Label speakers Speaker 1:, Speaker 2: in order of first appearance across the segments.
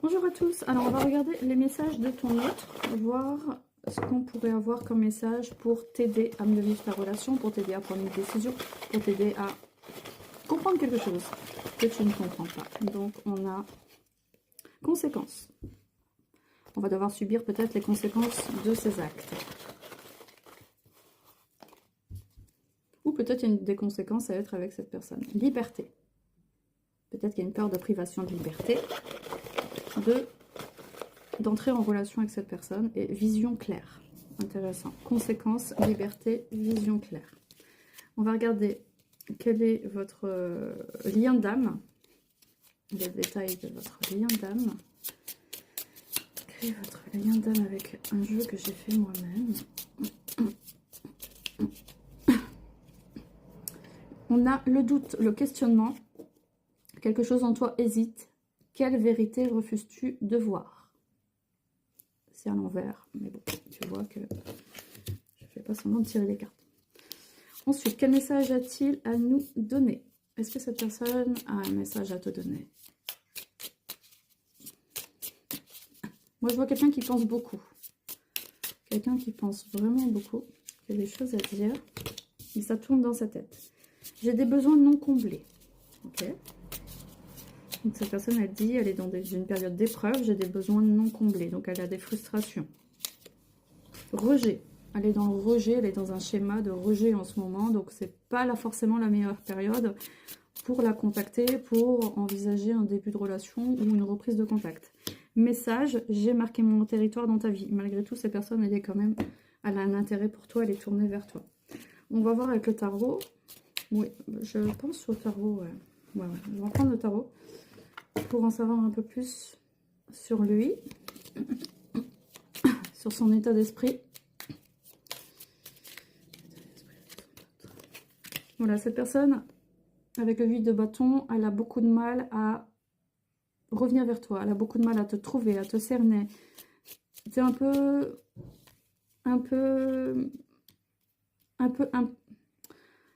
Speaker 1: Bonjour à tous, alors on va regarder les messages de ton autre, voir ce qu'on pourrait avoir comme message pour t'aider à mieux vivre ta relation, pour t'aider à prendre une décision, pour t'aider à comprendre quelque chose que tu ne comprends pas. Donc on a conséquences. On va devoir subir peut-être les conséquences de ces actes. Ou peut-être il y a des conséquences à être avec cette personne. Liberté. Peut-être qu'il y a une peur de privation de liberté, d'entrer en relation avec cette personne, et vision claire. Intéressant. Conséquences, liberté, vision claire. On va regarder quel est votre lien d'âme, les détails de votre lien d'âme. Quel est votre lien d'âme avec un jeu que j'ai fait moi-même. On a le doute, le questionnement. Quelque chose en toi hésite. Quelle vérité refuses-tu de voir? C'est à l'envers, mais bon, tu vois que je ne fais pas semblant de tirer les cartes. Ensuite, quel message a-t-il à nous donner? Est-ce que cette personne a un message à te donner? Moi, je vois quelqu'un qui pense beaucoup. Quelqu'un qui pense vraiment beaucoup, qui a des choses à dire, et ça tourne dans sa tête. J'ai des besoins non comblés. Ok. Donc cette personne, elle dit, elle est dans une période d'épreuve, j'ai des besoins non comblés. Donc elle a des frustrations. Rejet. Elle est dans le rejet, elle est dans un schéma de rejet en ce moment. Donc c'est pas là forcément la meilleure période pour la contacter, pour envisager un début de relation ou une reprise de contact. Message, j'ai marqué mon territoire dans ta vie. Malgré tout, cette personne, elle est quand même, elle a un intérêt pour toi, elle est tournée vers toi. On va voir avec le tarot. Oui, je pense au tarot, ouais. Ouais. On va prendre le tarot pour en savoir un peu plus sur lui, sur son état d'esprit. Voilà, cette personne, avec le 8 de bâton, elle a beaucoup de mal à revenir vers toi. Elle a beaucoup de mal à te trouver, à te cerner. C'est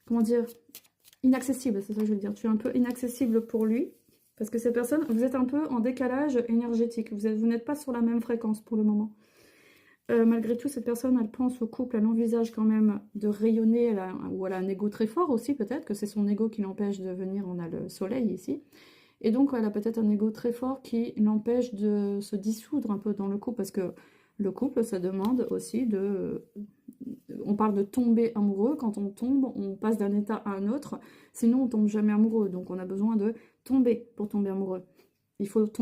Speaker 1: comment dire, inaccessible, c'est ça que je veux dire. Tu es un peu inaccessible pour lui, parce que cette personne, vous êtes un peu en décalage énergétique. Vous n'êtes pas sur la même fréquence pour le moment. Malgré tout, cette personne, elle pense au couple, elle envisage quand même de rayonner, ou elle a un ego très fort aussi, peut-être que c'est son ego qui l'empêche de venir. On a le soleil ici. Et donc, elle a peut-être un ego très fort qui l'empêche de se dissoudre un peu dans le couple, parce que le couple, ça demande aussi de... On parle de tomber amoureux. Quand on tombe, on passe d'un état à un autre. Sinon, on tombe jamais amoureux. Donc, on a besoin de tomber pour tomber amoureux. Il faut tomber.